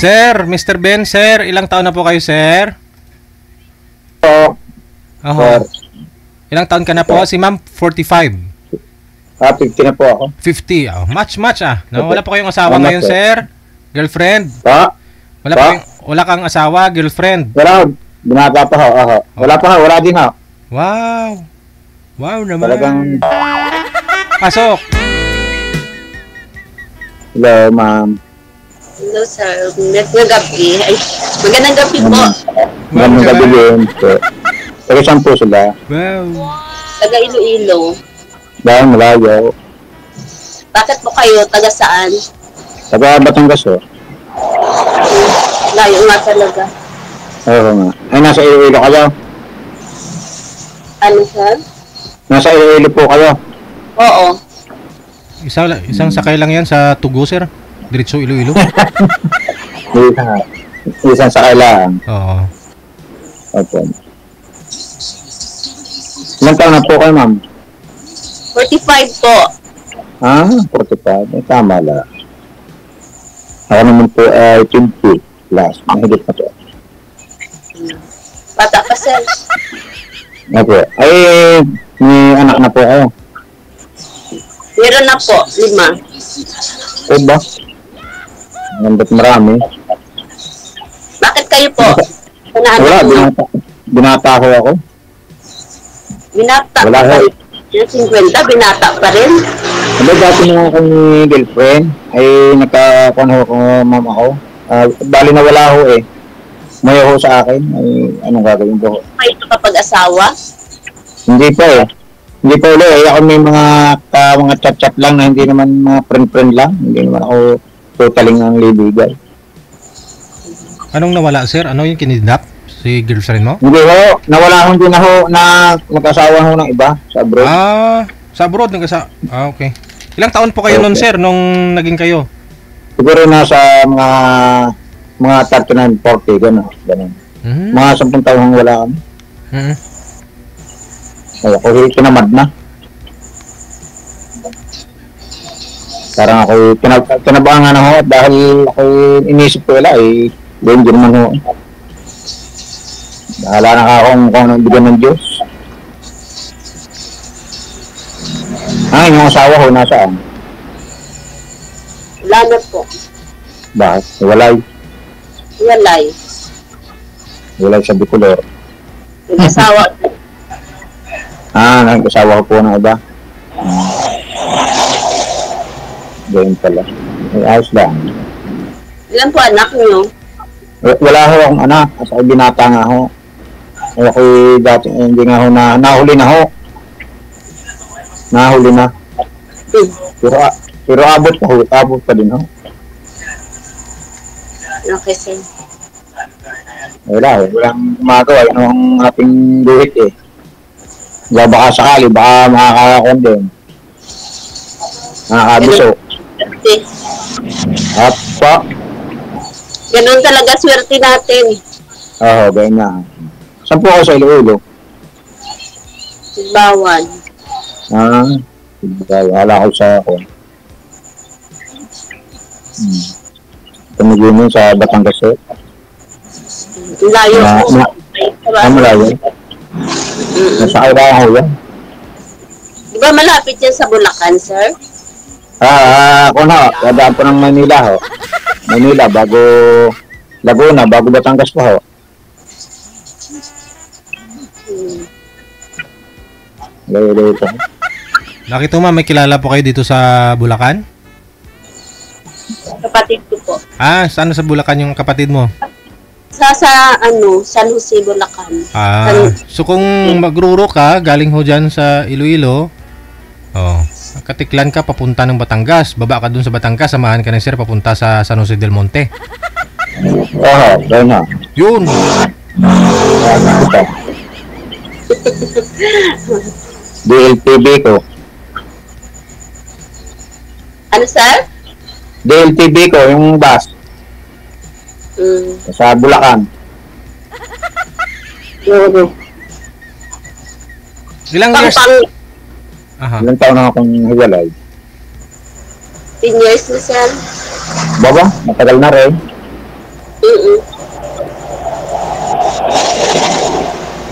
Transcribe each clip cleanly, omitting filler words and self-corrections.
Sir, Mr. Ben, sir, ilang taon na po kayo, sir? So, Oho. Ilang taon ka na po? Si ma'am, 45. 50 na po ako. 50. Oh, match ah. No, wala po kayong asawa ngayon, sir? Girlfriend? Pa? Wala kang asawa, girlfriend? Wala, binata pa ho. Wala din ho. Wow. Wow naman. Talagang, Pasok. hello, ma'am. Hello, sir. Magandang gabi. Ay, magandang gabi po. Magandang gabi din. Taga saan po sila? Wow. Taga Iloilo. Dahil malayo. Bakit po kayo? Taga saan? Taga Batangas ho. Layo nga talaga. Oo nga. Ay, nasa Iloilo kayo? Ano, sir? Nasa Iloilo po kayo? Oo. Isang sakay lang yan sa Tugo, sir. Diretso Iloilo. Isang sa kailangan. Oo. Okay. Ilang taon na po kayo, ma'am? 45 po. 45. Eh, tama lang. Ako naman po ay 20 plus. Mahigit na po. Bata pa, sir. Okay. Ay, may anak na po kayo. Meron na po. 5. O ba? Nandot marami. Bakit kayo po? Wala, binata ko ako. Binata Wala pa ho. rin. Yung 50, binata pa rin. Ano, dati na akong girlfriend, ay nagkakuhan ko mama ko. Bali na wala ho eh. May ho sa akin, ay anong gagawin ko? Kayo kapag-asawa? Hindi pa eh. Hindi pa ulit eh. Ako may mga chat-chat lang na hindi naman mga friend-friend lang. Hindi naman ako totaling ang libigay. Anong nawala, sir? Ano yung kinidnap? Si girlfriend mo? Hindi ho, nawala ho din na ho na nag-asawa ho ng iba sa abroad. Sa abroad okay. Ilang taon po kayo nun, sir, nung naging kayo? Siguro nasa mga 39, 40, gano'n. Mhm. Mga 10 taon wala kami. Mhm. Ay, ako kinamad na. Parang ako kinabangan na ho dahil ako inisip ko wala eh. Danger man ho. Bahala na ka kung anong bigyan ng Diyos. Yung asawa ho nasaan? Wala na po. Bakit? Walay. Walay sa Bicolor. Nag-asawa. Nag-asawa ko po ng iba. Ganyan pala. Ay, ayos lang. Ilan po anak niyo? Wala ho akong anak. Kasi binata nga ho. Ay, ako'y dati, hindi nga ho nahuli na ho. Nahuli na. Pero abot pa ho. Abot pa din ho. Okay, sir. Wala ho. Walang gumagawa. Yun ang ating duhit eh. Baka sakali, baka makakakon din. Nakakabiso. At pa. Ganun talaga swerte natin. Oo, ganyan. Saan po ako sa Iloilo? Bawal. Wala ko sa ako. Tumigilin sa Batangas eh. Layo po. Malayo. Nasa kailangan ko yan. Di ba malapit yan sa Bulacan, sir? Ako na, dadaan po ng Manila ho. Manila, bago Laguna, bago Batangas pa ho. Layo-layo po. Bakit ma'am, may kilala po kayo dito sa Bulacan? Kapatid ko po. Saan sa Bulacan yung kapatid mo? San Jose, Bulacan. So kung magruro ka, galing ho dyan sa Iloilo, katiklan ka papunta ng Batangas, baba ka dun sa Batangas, samahan ka ng sir papunta sa San Jose del Monte. Gano'n na. Yun! DLTV ko. Ano, sir? DLTV ko, yung bus. Sa Bulacan. Ilang years? Ilang taon na akong hiwalay. 10 years na, sir. Baba, matagal na rin. Mm-mm.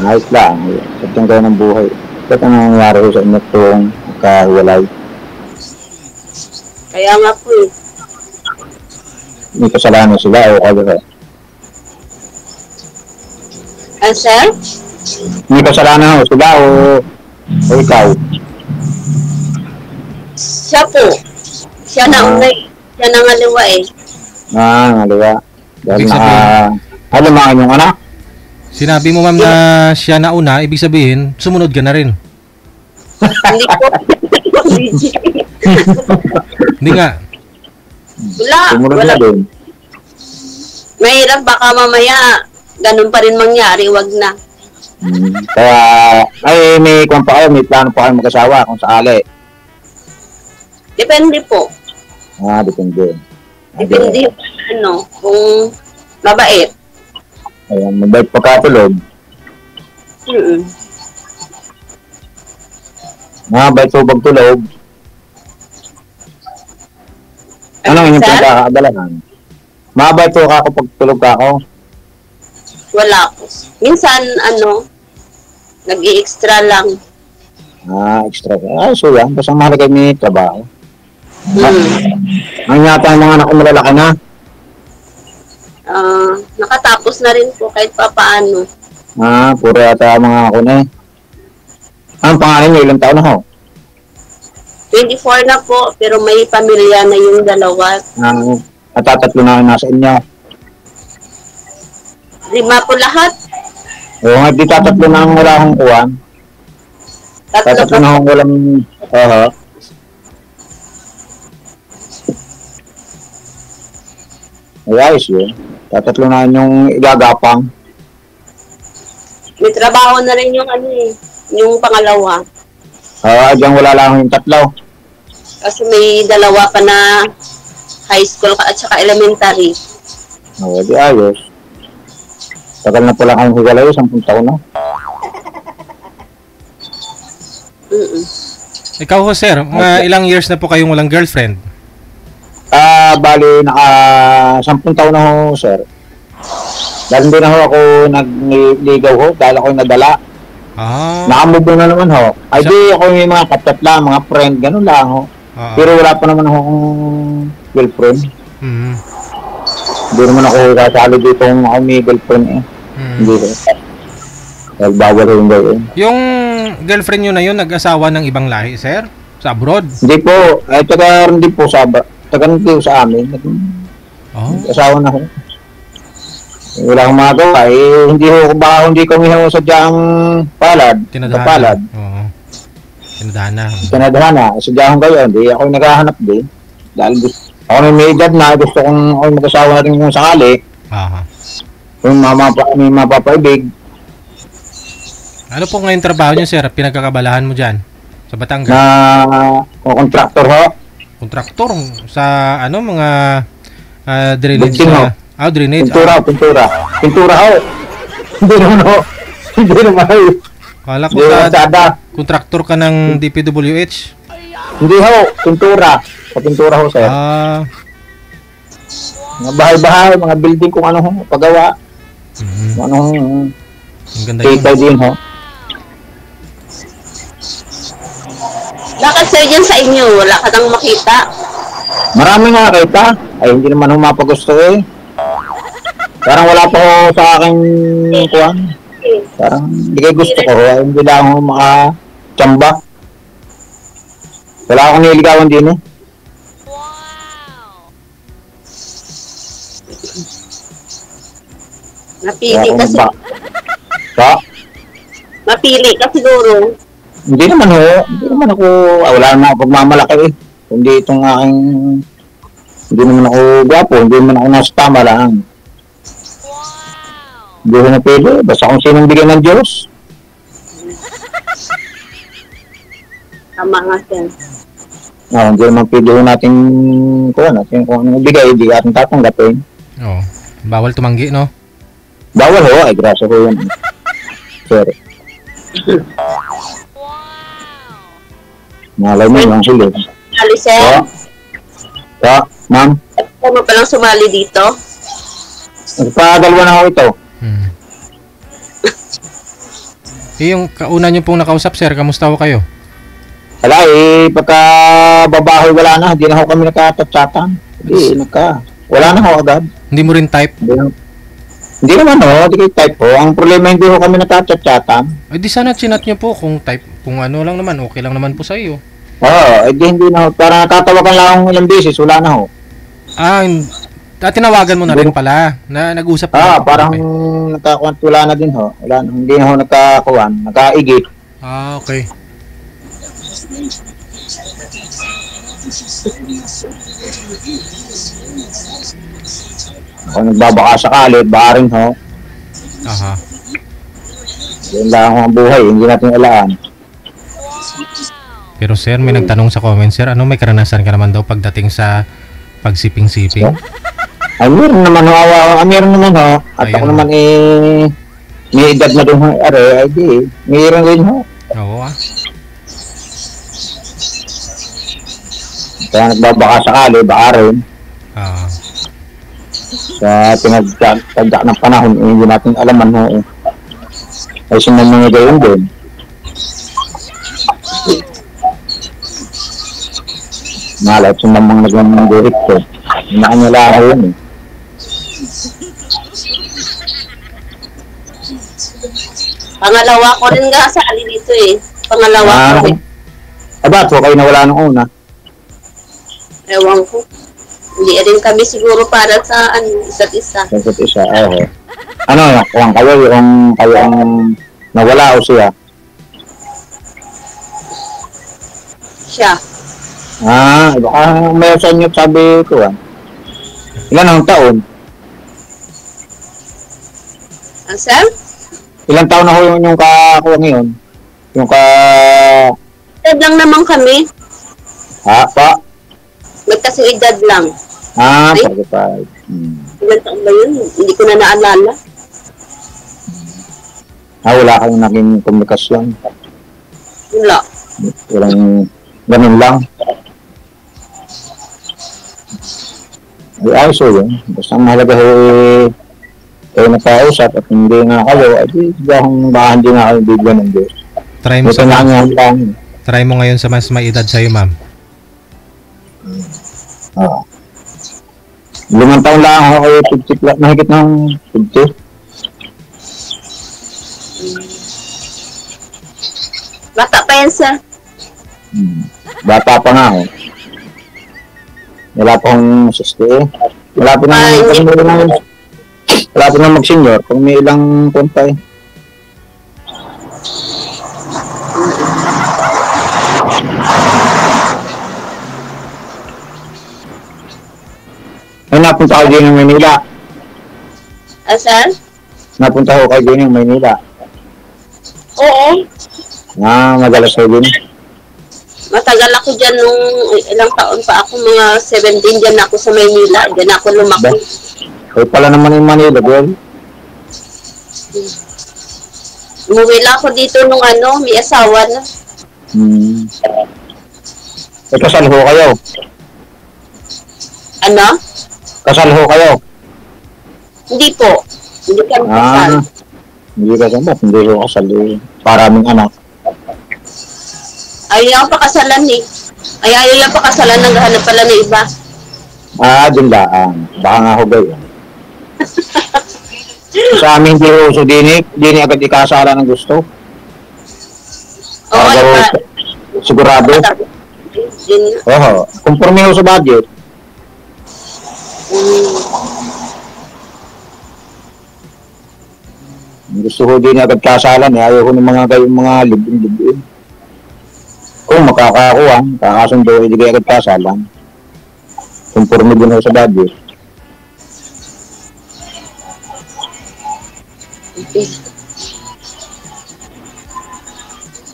Ayos lang. Sadyang kayo ng buhay. Ba't ang nangyayari ko sa inyo itong kahiwalay? Kaya nga po eh. May kasalanan sila o kayo? Ah, sir? May kasalanan sila o ikaw? Siya po. Siya na unay. Siya na ngaliwa eh. Ngaliwa. Dahil Ibig sabihin- halimangan yung anak. Sinabi mo ma'am na siya na una, ibig sabihin, sumunod ka na rin. Hindi ko. Hindi nga. Sumunod Wala. na din. Mahirap baka mamaya ganun pa rin mangyari. Wag na. Kaya, ay may kung pa kayo, may plano pa kayo mag-asawa kung sakali. Depende po. Depende. Depende kung mabait. Ayan, mabait pagkatulog. Mm-mm. Mabait po pagtulog. Anong inyong Sir? pinagkakaabalahan? Mabait po ako pagtulog ka ako. Wala po. Minsan, nag-i-extra lang. Extra. So yan. Basta mahalaga may trabaho. Mm. Ang yata ang mga anak ko malalaki na. Nakatapos na rin po kahit papaano. Puro yata mga ako na eh. Ang pangalan niyo, ilang taon na ho? 24 na po, pero may pamilya na yung dalawa. Tatatlo na nasa inyo. 5 po lahat. Oo nga, di tatatlo na ang wala akong kuwan. Tatlo Tatatlo pa na akong walang... Ayos yun. Tatatlo na yung igagapang. May trabaho na rin yung yung pangalawa. Diyan wala lang yung tatlo. Kasi may dalawa pa na high school at saka elementary. Di ayos. Tagal na pala kayong higalayo, 10 taon na. Mm-mm. Ikaw ho sir, mga ilang years na po kayong walang girlfriend? Bali, naka 10 taon na ho, sir. Dahil hindi na ho ako nagligaw ho, dahil ako yung nadala. Nakamove na naman ho. Ay di ako yung mga katat lang, mga friend, ganun lang ho. Pero wala pa naman akong girlfriend. Mm-hmm. Hindi naman ako kasali dito kung ako may girlfriend eh. Hindi ko. Dahil bawal rin gawin. Yung girlfriend nyo na yun, nag-asawa ng ibang lahi, sir? Sa abroad? Hindi po. Hindi po sa amin. Asawa na ko. Wala akong magawa. Hindi kami sadyang palad. Tinadhana. Oo. Tinadhana. Sadyang kayo. Hindi ako naghahanap din. Dahil ako may edad na. Gusto kong mag-asawa na rin kung sakali. Kung may mapapaibig. Ano po ngayon trabaho nyo, sir? Pinagkakabalahan mo dyan? Sa Batangas? Contractor ho. Kontraktor? Sa mga drainage na? Drainage. Pintura ho. Hindi naman ho. Kala ko kontraktor ka ng DPWH? Hindi ho. Pintura. Pintura ho, sir. Mga bahay-bahay, mga building kung ano ho. Pagawa. Ano ho. Ang ganda yun. Kita din ho. Bakit sir dyan sa inyo? Wala ka nang makita? Marami nga kita. Ay, hindi naman ho mapagusto eh. Parang wala pa ho sa aking kuwan. Parang hindi kayo gusto ko ho. Hindi lang ho makachamba. Wala akong niligawan din eh. Napili kasi. Mapili ka siguro. Hindi naman ako, wala naman ako pagmamalaki eh. Hindi itong aking, hindi naman ako gwapo, hindi naman ako nasa tama lang. Hindi ko na pwede, basta kung sinong bigyan ng Diyos. Tama nga sir. Hindi naman pwede natin, kung anong bigay, hindi natin tatanggapin. Oo. Bawal tumanggi, no? Bawal ho, ay grasa ko yun. Sorry. Malay mo yung huli. Ali sir? Ma'am? Ito mo palang sumali dito? Nagpadalwa na ako ito. Yung kauna nyo pong nakausap, sir, kamusta ho kayo? Wala pagka babahoy wala na, hindi na ako kami nakatatsatan. Wala na ako agad. Hindi mo rin type? Hindi naman hindi kayo type po. Ang problema hindi ko kami nakatatsatan. Di sana chinat nyo po kung type, kung ano lang naman, okay lang naman po sa iyo. Hindi na para nakatawagan lang akong ilang beses, wala na ho. Tinawagan mo na rin pala, na nag-usap na. Parang nakakuha, wala na din ho. Wala na, hindi na ho nagkakuha, nakaigit. Okay. Ako nagbabaka sakali, baring ho. Aha. Yun lang ang buhay, hindi natin alaan. Pero sir, may nagtanong sa comment, sir, may karanasan ka naman daw pagdating sa pagsiping-siping? Ay, meron naman ho. Meron naman ho. At ako naman may edad na doon ho. Meron rin ho. Oo Kaya nagbabaka sakali, baarin. Sa tinagtagda ng panahon, hindi natin alaman ho. Ay sinamang gayon din. Malay, sinamang nagmamang direkto. Inaanyala ko yun Pangalawa ko rin nga sa dito Pangalawa ko Ba't kayo nawala nung una? Ewan ko. Hindi rin kami siguro para sa isa't isa. Isa't isa, kung kayo ang nawala o siya? Siya. Baka may sa inyo sabi ko Ilan ang taon? Sir? Ilang taon na ho yung kakuha ngayon? Yung edad lang naman kami. Pa? Magkasing edad lang. 45. Ilan taon ba yun? Hindi ko na naalala. Wala kayong naging komunikasyon? Wala. Walang ganun lang? Ayos yun. Basta ang mahalaga kayo napausap at hindi nga kayo, baka hindi nga kayo bigyan ng Diyos. Try mo ngayon sa mas may edad sa'yo, ma'am. 5 taon lang ako kayo, 50, mahigit ng 50. Bata pa yan, sir. Bata pa nga ako. Wala pang 60 Wala pa na mag-senior kung may ilang punta napunta ko din ng Maynila. Saan? Napunta ko kayo din ng Maynila. Oo. Madalas ko din. Matagal ako dyan nung ilang taon pa ako, mga 17 dyan ako sa Maynila. Dyan ako lumaki. Kayo pala naman yung Manila, girl. Umuwi lang ako dito nung may asawa na. Kasal ho kayo? Kasal ho kayo? Hindi po. Hindi kami kasal. Hindi kasal. Ba't hindi ho kasal Paraming anak. Ayaw pa kasalan ayaw lang pa kasalan, naghahanap pala ng iba. Dinlaan. Baka nga ho gayon. Sa amin hindi ho uso hindi agad ikasala ng gusto. Sigurado? Conforme ho sa budget. Gusto ko din agad kasalan ayaw ko ng mga kayong mga libin. Kung makakakuha, kakasundo, hindi kayo agad kasalan. Conforme din ho sa budget.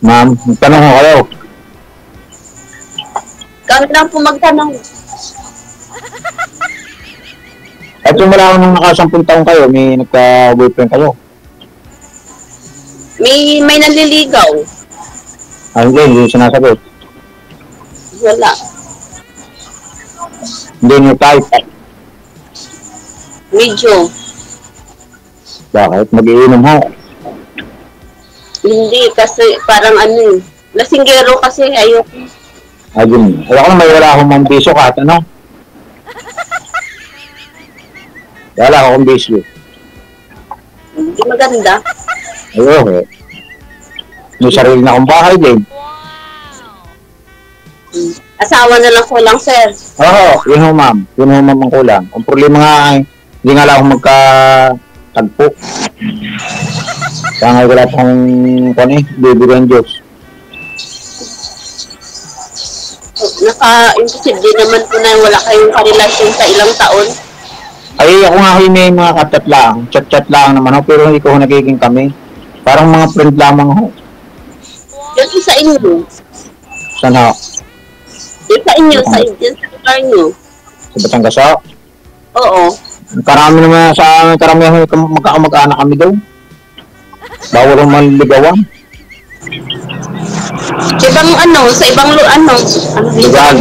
Ma'am, magtanong ko kayo. Kami lang po magtanong. At yung wala ko nung naka-10 taon kayo, may nagka-boyfriend kayo. May nanliligaw. Hindi, hindi sinasagot. Wala. Hindi nyo type. Medyo. Bakit? Mag-iinom ho. Hindi, kasi parang ano eh. Lasinggero kasi, ayoko. Ayun. Ayoko na may wala akong mambiso kahit ano. Wala akong bisyo. Hindi maganda. Ayoko. May sarili na akong bahay din. Asawa na lang ko lang, sir. Oo, yun ho ma'am. Yun ho ma'am ang kulang. Ang problema nga ay, hindi nga lang ako magkatagpo. Kaya nga wala pang bibigyan Diyos. Naka-imposible naman po na wala kayong karelasyon sa ilang taon. Ay, ako nga may mga katat lang. Chat-chat lang naman ho, pero hindi ko ho nagiging kami. Parang mga friend lamang ho. Yan sa inyo. Saan ho? Yan sa inyo, sa lugar nyo. Sa Batangas ho? Oo. Karami naman sa amin, karamihan magkakamag-anak kami daw. Bawal ang manligawan. Ibang ano, sa ibang Lugar.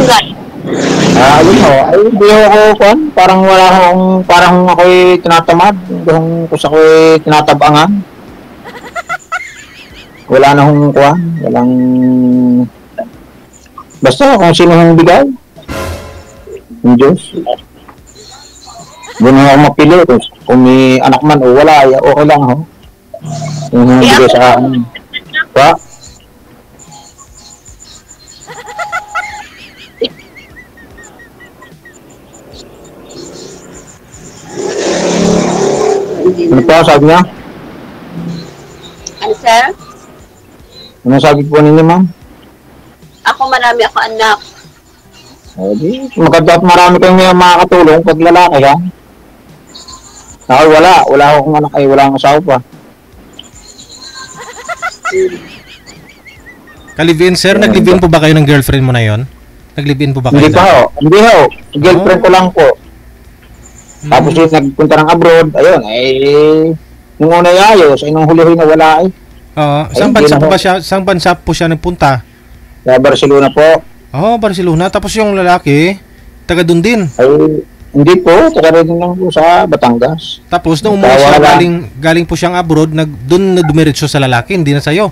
Yun ho. Ay, hindi ho ako, parang wala akong, parang ako'y tinatamad. Kung ako'y tinatabangan. Wala na akong kuhan. Walang, basta kung sino ang bigay. Yung Diyos. Hindi na ako mapili. Kung may anak man o wala, okay lang ho. Yung bigay sa akin. Pa? Ano po sabi niya? Ano, sir? Ano sabi po ninyo, ma'am? Ako marami ako anak. Maganda at marami kayong makakatulong pag lalaki, ha? Ako wala akong anak ay wala akong asawa pa. Ka-live-in, sir? Nag-live-in po ba kayo ng girlfriend mo na yon? Nag-live-in po ba kayo? Hindi ho. Girlfriend ko lang po. Tapos yung nagpunta ng abroad, ayun, nung una ayos, ay nung huli-huli na wala eh. Oo. Saan bansa po ba siya? Saan bansa po siya nagpunta? Sa Barcelona po. Barcelona. Tapos yung lalaki, taga doon din. Ay, hindi po. Taga rin lang po sa Batangas. Tapos nung umuwi siya, galing po siyang abroad, doon na dumiretso sa lalaki, hindi na sa'yo.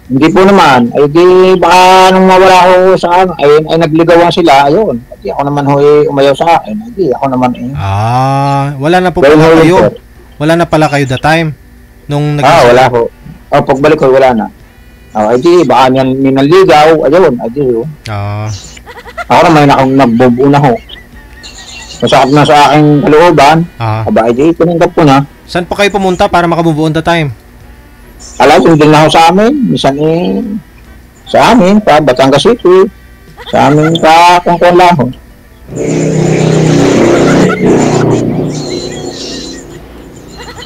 Hindi po naman. Ay di, baka nung mawala ako sa ay nagligawan sila, ayun. Di ako naman umayaw sa akin. Di ako naman wala na po pala kayo. Wala na pala kayo that time. Nung wala po. Pagbalik ko, wala na. Ay di, baka may nanligaw, ayun. Ay di, ako naman nagbubuo na ho. Masakap na sa aking kalooban. Aba, ay di, tinanggap ko na. Saan pa kayo pumunta para makabubuo on the time? Sundin na ako sa amin. Minsan sa amin, pa Batangas City. Sa amin, pa Kongkong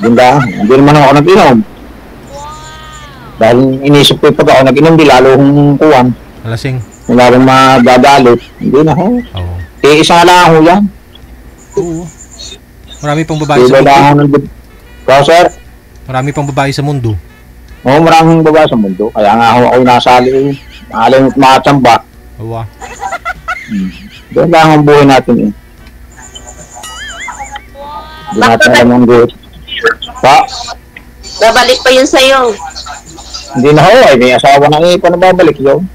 Hindi naman ako nag-inom. Dahil inisip ko pag ako nag-inom, di lalo kong kuwan. Alasing. Lalong madadalit. Hindi na ho. Isa lang ako yan. Oo. Marami pang babae sa mundo. Sir? Marami pang babae sa mundo. Oo, maraming babae sa mundo. Kaya nga ako'y nasali. Maalim at makachamba. Oo. Doon lang ang buhay natin Hindi natin alam ang buhay. Pa? Babalik pa yun sa'yo. Hindi na ho. Ay, may asawa na paano babalik yun?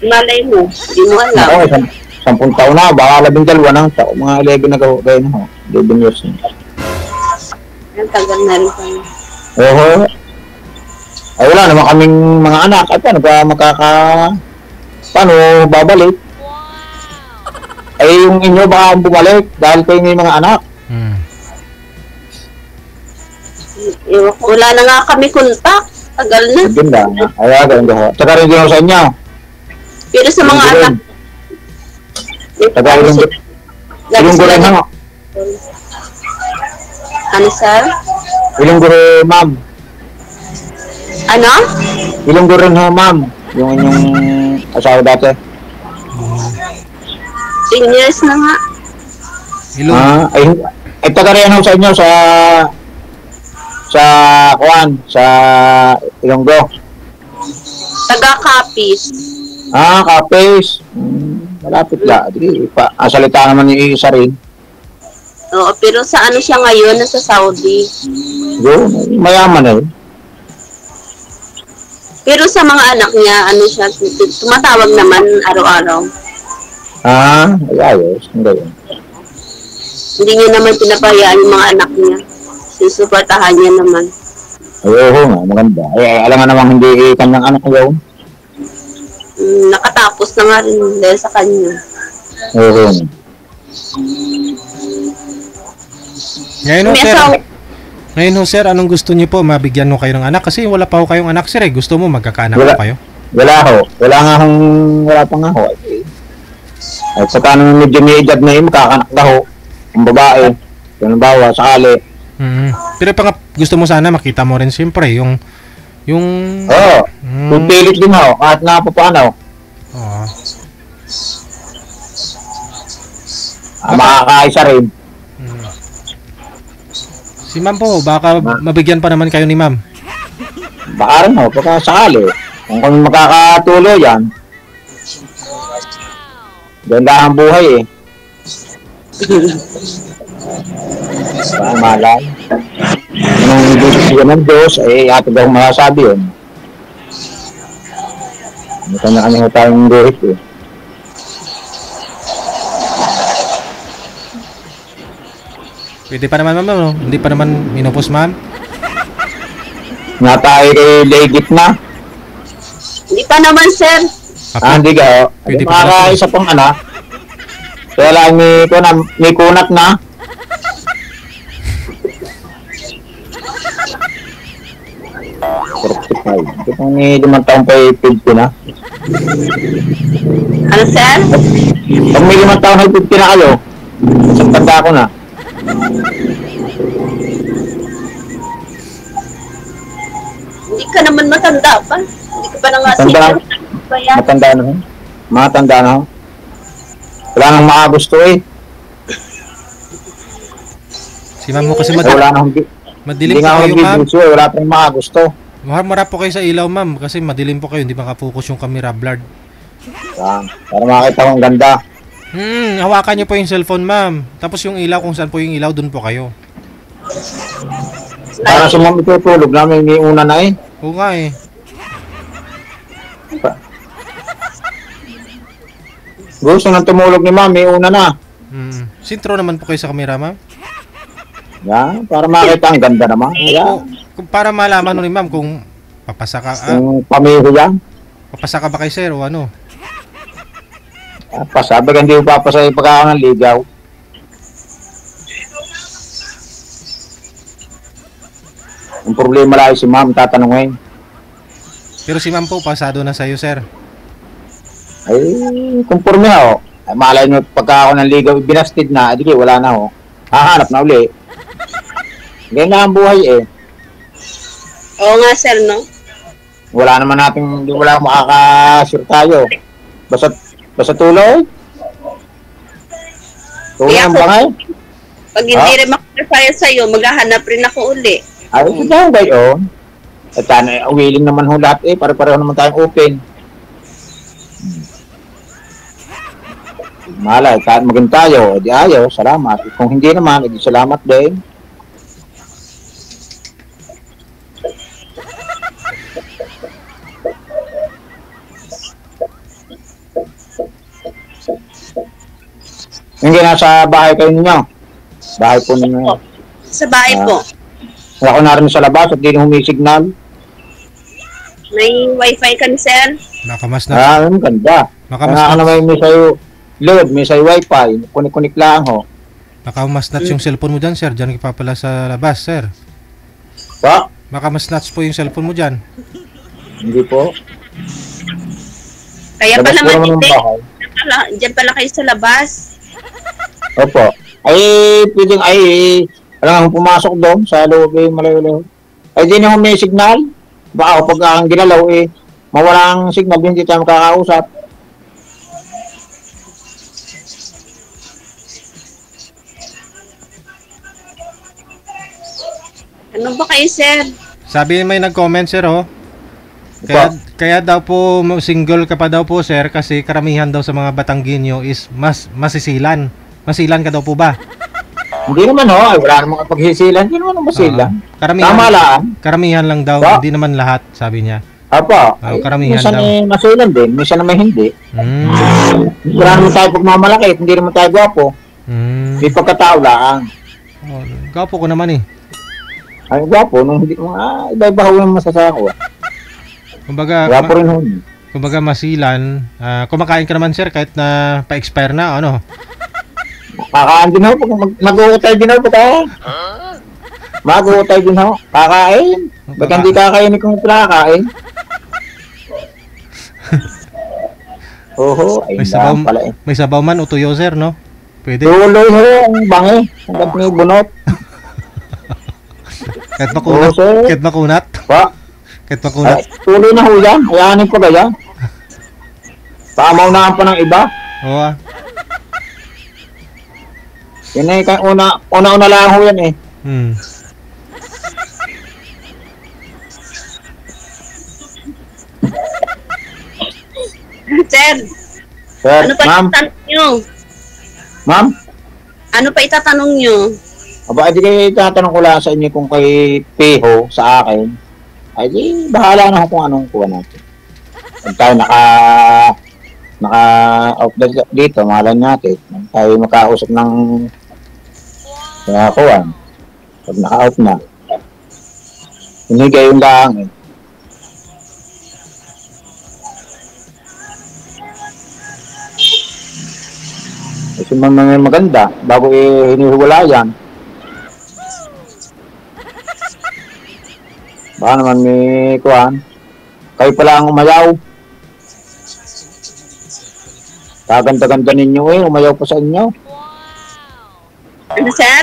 Malay mo. Hindi mo alam. Ako, 10 taon na. Baka 12 na. Mga 11 na gawin na ho. 11 years na. Ang tagal na rin kayo. Oo. Ay, wala naman kaming mga anak. At paano ba paano babalik? Ay, yung inyo baka bumalik dahil kayo may mga anak. Wala na nga kami kontak. Tagal na. Ganda. Ay, ganda ho. Tsaka rin din ho sa inyo. Pero sa mga anak. Tagal rin din. Ilunggo rin ho. Ano, sir? Ilunggo rin, ma'am. Ano? Ilunggo rin ho, ma'am. Yung inyong asawa dati. 10 years na nga. Ay taga rin ho sa inyo sa Ilonggo. Taga-Capiz. Capiz. Malapit la. Salita naman yung isa rin. Oo, pero sa ano siya ngayon? Nasa Saudi. Yun, mayaman eh. Pero sa mga anak niya, ano siya, tumatawag naman araw-araw. Ayos. Hindi yun. Hindi niya naman pinapahayaan yung mga anak niya. Susuportahan niya naman. Oo nga, maganda. Alam nga namang hindi kanyang anak yun. Nakatapos na nga rin dahil sa kanya. Oo. Ngayon ho, sir, anong gusto niyo po? Mabigyan mo kayo ng anak? Kasi wala pa ho kayong anak, sir. Gusto mo magkakaanak po kayo? Wala ho. Wala pa nga ho. Ay, sa tanong medyo may edad na yun, makakanak na ho. Ang babae. Yung bawa, sakali. Pero pa nga, gusto mo sana makita mo rin siyempre yung Oo. Pipilit din ho. Kahit nga pa paano. Oo. Makakaisa rin. Si ma'am po, baka mabigyan pa naman kayo ni ma'am. Baka rin ho, baka sakali. Kung kami makakatuloy yan. Ganda ang buhay eh. Baka malay. Anong ibig ng Diyos, atid akong masasabi yun. May kanya-kanya tayong buhit eh. Pwede pa naman, ma'am, no? Hindi pa naman minupos, ma'am? Nga tayo kay legit na. Hindi pa naman, sir. Hindi ka, Pwede pa makakaisa pang anak. Kaya lang may kunat na. Ito pang may 5 taong pa 50 na. Ano, sir? Pag may 5 taong na 50 na kayo, isang tanda ko na. Hindi ka naman matanda pa. Hindi ka pa na nga Matanda na ho. Matanda na ho. Wala nang makagusto eh. Si ma'am mo kasi Wala nang madilim hindi po nga kayo, ma'am. wala pang makagusto. Marap po kayo sa ilaw, ma'am. Kasi madilim po kayo. Hindi makapokus yung camera blurred. Para makita kong ganda. Hawakan niyo po yung cellphone, ma'am. Tapos yung ilaw, kung saan po yung ilaw, dun po kayo. Para sa mga itutulog namin, may una na eh. Oo nga eh. Gusto nang tumulog ni ma'am, may una na. Sintro naman po kayo sa camera, ma'am. Yan, para makita ang ganda naman. Yan. Para malaman nun ni ma'am kung papasa ka, Yung pamilya yan. papasa ka ba kay sir o ano? Pasabi ka hindi mo papasa yung pagkakaroon ng ligaw. Ang problema lang si ma'am, tatanungin. Pero si ma'am po, pasado na sa'yo, sir. Ay, conforme na ho. Ay, malay nyo, pagka ako ng ligaw, binastid na, di wala na ho. Hahanap na uli. Ganyan na ang buhay eh. Oo nga, sir, no? Wala naman natin, hindi wala makakasure tayo. Basta tuloy. Tuloy ang bangay. Pag hindi rin makakasaya sa'yo, maghahanap rin ako uli. Ay, ito daw ba yun? At sana, willing naman ho lahat eh. Pare-pareho naman tayong open. Malay, kahit maging tayo, di ayaw, salamat. Kung hindi naman, edi salamat din. Hindi nasa bahay kayo ninyo. Bahay po ninyo. Sa bahay po. Ako na rin sa labas at di na humisignal. May wifi ka ni sir? Nakamasnat. Ang ganda. Nakamasnat. May sayo load, may sayo wifi. Kunik-kunik lang ho. Nakamasnat yung cellphone mo dyan, sir. Diyan ka pa pala sa labas, sir. Pa? Nakamasnat po yung cellphone mo dyan. Hindi po. Kaya Labas pa naman po hindi. bahay. Diyan pala kayo sa labas. Opo. Ay, pwedeng alam mo pumasok doon sa loob eh, malayo-layo. Ay, di na may signal. Baka pag ang ginalaw eh, mawalang signal, hindi tayo makakausap. Ano ba kayo, sir? Sabi may nag-comment, sir, oh. Kaya daw po single ka pa daw po, sir, kasi karamihan daw sa mga Batanggenyo is masisilan. Masilan ka daw po ba? Hindi naman ho, wala namang paghisilan, hindi naman masilan. Tama lang. Karamihan lang daw, hindi naman lahat, sabi niya. Apo, karamihan minsan daw. Masilan din, minsan naman hindi. Wala naman tayo pagmamalaki, hindi naman tayo gwapo. May pagkatao lang. Gwapo ko naman eh. Ay, gwapo, nung hindi mo, iba-iba ho yung masasaya ko. Kumbaga, gwapo rin ho. Kumbaga masilan, kumakain ka naman sir kahit na pa-expire na, ano? Kakain din ho, mag-uutay din ho po tayo. Mag-uutay din ho, kakain. Ba't hindi kakain kung pinakain? Oo, ayun lang pala eh. May sabaw man o tuyo sir, no? Pwede. Tuloy ho, ang bangi. Hanggang may bunot. Kahit makunat? Kahit makunat? Pa? Kahit makunat? Tuloy na ho yan, ayanin ko gaya. Tamaw na pa ng iba. Oo Yan eh, una lang ho yan eh. Sir, ano pa itatanong nyo? Ma'am? Ano pa itatanong nyo? Aba, di kayo itatanong ko lang sa inyo kung kay Peho sa akin. Ay di, bahala na kung anong kuha natin. Pag tayo naka-off dito, mahalan natin. Pag tayo makausap ng kuha. Pag naka-off na. Hindi kayo lang eh. Kasi mga maganda, bago hinihiwalayan. Baka naman may kuhan. Kayo pala ang umayaw. Kaganda-ganda ninyo eh, umayaw pa sa inyo. Ano, sir?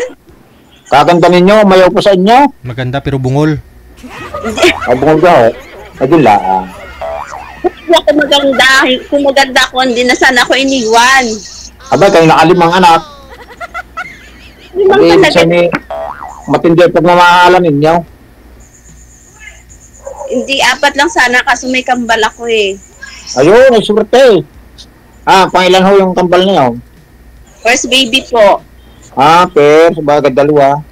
Kaganda ninyo, umayaw pa sa inyo. Maganda pero bungol. Bungol ka eh. Ayun lang. Hindi ako maganda. Kung maganda ako, hindi na sana ako iniwan. Aba, kayo nakalimang anak. Limang talaga. Matindi ang pagmamahalan ninyo. Hindi, 4 lang sana kasi may kambal ako eh. Ayun, ay swerte. Pangilan ho yung kambal niyo? First baby po. Sabagay dalawa.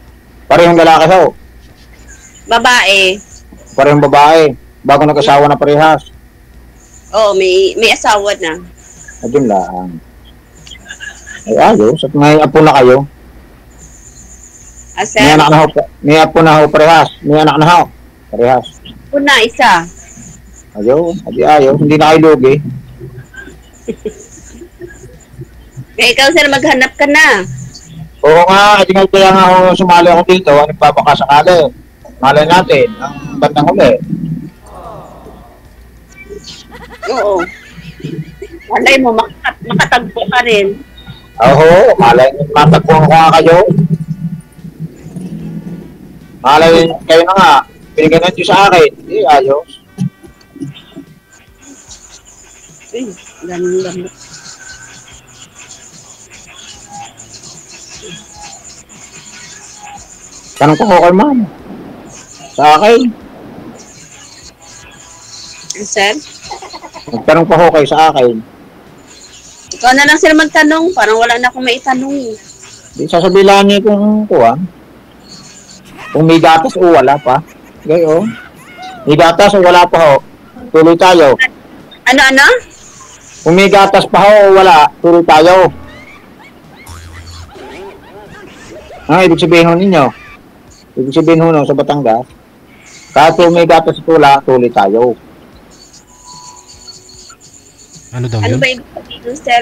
Parehong lalaki ho? Babae. Parehong babae. Bago nag-asawa na parehas. Oo, may asawa na. Ayun lang. Ay ayos, at may apo na kayo. Sir? May anak na ho, may apo na ho parehas. May anak na ho, parehas. Una, isa. Ayun, ayos, hindi na kayo lugi. Ikaw sir, maghanap ka na. Oo nga, kaya nga ho, sumali ako dito, ano pa baka sakali. Malay natin, ang bandang huli. Oo. Malay mo, makatagpo ka rin. Oo, malay nyo, matagpuan ko nga kayo. Malay kayo na nga, binigyan nyo sa akin. Ayos. Ganun. Tanong ko kay ma'am. Sa akin. Sir? Nagtanong pa ho kayo sa akin. Ikaw na lang sir magtanong. Parang wala na akong maitanong. Di sasabihan niyo kung kuha. Kung may gatas o wala pa. Gayo. May gatas o wala pa ho. Tuloy tayo. Ano? Kung may gatas pa ho o wala, tuloy tayo. Ibig sabihin ho ninyo. Ibig sabihin ho no, sa Batangas. Kahit kung may gatas o wala, tuloy tayo. Ano daw Ano yun? ba ibig sabihin, sir?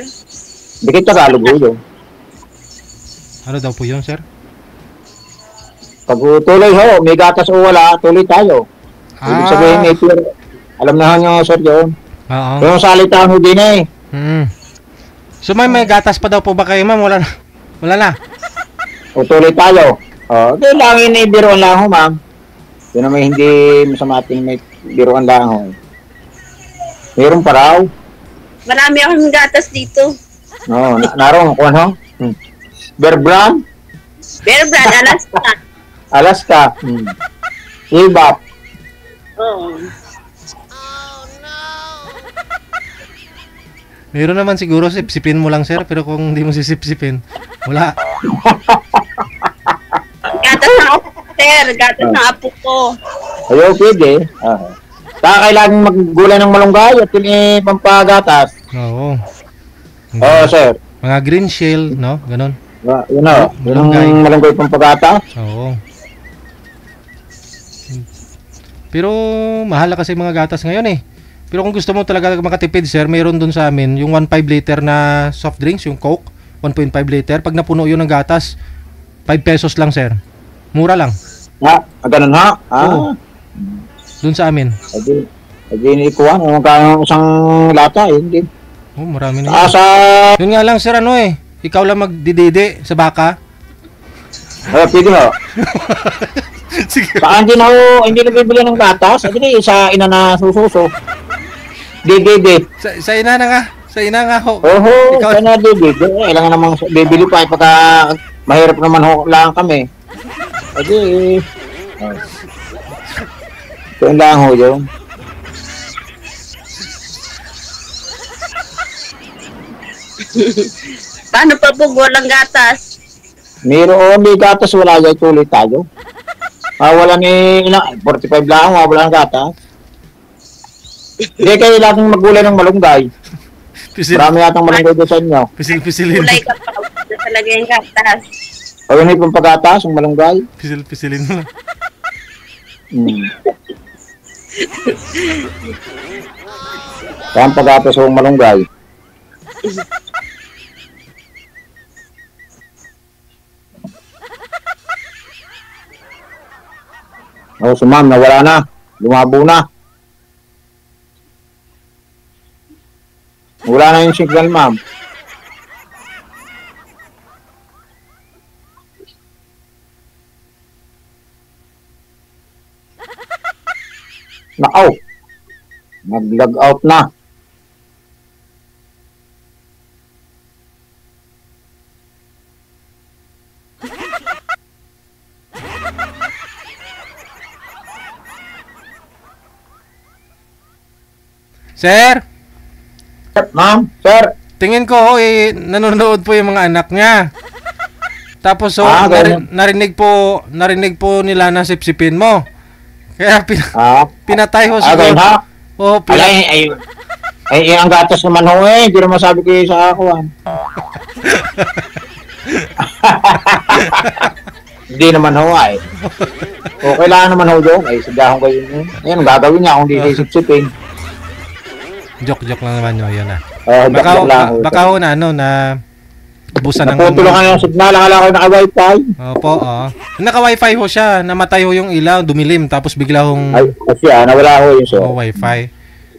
Hindi kayo Tagalog yun. Ano daw po yun, sir? Pag tuloy ho, may gatas o wala, tuloy tayo. Ibig sabihin may pure. Alam na nyo, sir, yun. Oo. Yung salitaan ho din eh. So may gatas pa daw po ba kayo, ma'am? Wala na. O tuloy tayo. Kailangan na biruan lang ho, ma'am. Yun naman hindi masama ating may biruan lang ho. Meron pa raw. Marami akong gatas dito. Oo, naroon ko ano? Bear Brand? Bear Brand, Alaska. Alaska. Ibap. Oo. Meron naman siguro, sipsipin mo lang, sir. Pero kung hindi mo sisipsipin, wala. gatas ng apo, sir. Gatas ng apo ko. Ayaw, pwede. Kailangan maggulay ng malunggay at pampagatas. Oo. Oo, sir. Mga green shell, no? Ganon. Yun o. Yung malunggay pampagatas. Oo. Pero mahal na kasi mga gatas ngayon eh. Pero kung gusto mo talaga makatipid, sir, mayroon dun sa amin yung 1.5 liter na soft drinks, yung Coke, 1.5 liter. Pag napuno yun ng gatas, 5 pesos lang, sir. Mura lang. Ganun ha? Oo. Dun sa amin. Hindi ko ano, magkano isang lata eh. Hindi. Oh, marami na yun. Yun nga lang, sir, ano eh. Ikaw lang magdididi sa baka. Pwede ho. Sige. Saan din ako, hindi nabibili ng gatas. Hindi, sa ina na sususo. Dididi. Sa ina na nga. Sa ina nga ho. Oho, sa ina dididi. Kailangan namang bibili pa. Pagka mahirap naman ho lang kami. Hindi. Ito lang ho yun. Paano pa po walang gatas? Mayroon may gatas, wala yan, tuloy tayo. Wala ni 45 lang, wala ng gatas. Hindi kayo laging maggulay ng malunggay. Marami yatang malunggay doon sa inyo. Pisil-pisilin. Gulay ka pa. Ito talaga yung gatas. O yun yung pampagatas, yung malunggay. Pisil-pisilin mo lang. Pampagatas yung malunggay. Si ma'am, nawala na. Lumabo na. Wala na yung signal, ma'am. Nakaw. Nag-log out na. Sir? Ma'am, sir. Tingin ko, nanonood po yung mga anak niya. Tapos, narinig po nila na sipsipin mo. Kaya, pinatay ho siguro. Oh, ang gatas naman ho eh. Hindi naman sabi kayo sa ako. Hindi naman ho ay. O, kailangan naman ho doon. Ay, sadyahon kayo yun. Ayan, gagawin niya kung hindi sipsipin. Joke lang naman yun na. Baka ho na busan ng... Naputulungan yung signal, akala ko naka-wifi. Opo, oo. Naka-wifi ho siya, namatay ho yung ilaw, dumilim, tapos bigla hong... Ay, kasi nawala ho yun sir. wifi.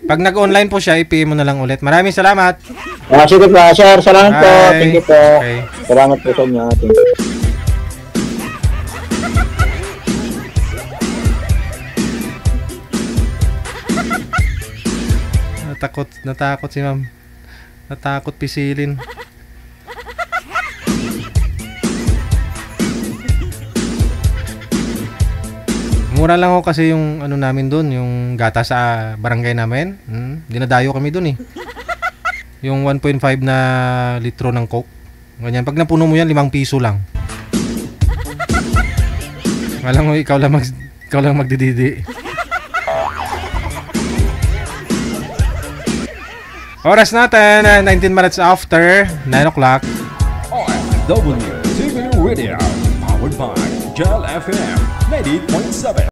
Pag nag-online po siya, i-PM mo na lang ulit. Maraming salamat. Sige po, sir. Salamat po. Thank you po. Okay. Salamat po sa inyo. Thank you. Natakot si ma'am. Natakot pisilin. Mura lang ho kasi yung ano namin doon, yung gata sa barangay namin. Dinadayo kami doon eh. Yung 1.5 na litro ng Coke. Ganyan. Pag napuno mo yan, 5 piso lang. Alam mo, ikaw lang magdididi. Oras natin, 19 minutes after 9 o'clock. OFW TV Radio, powered by Gel FM 90.7.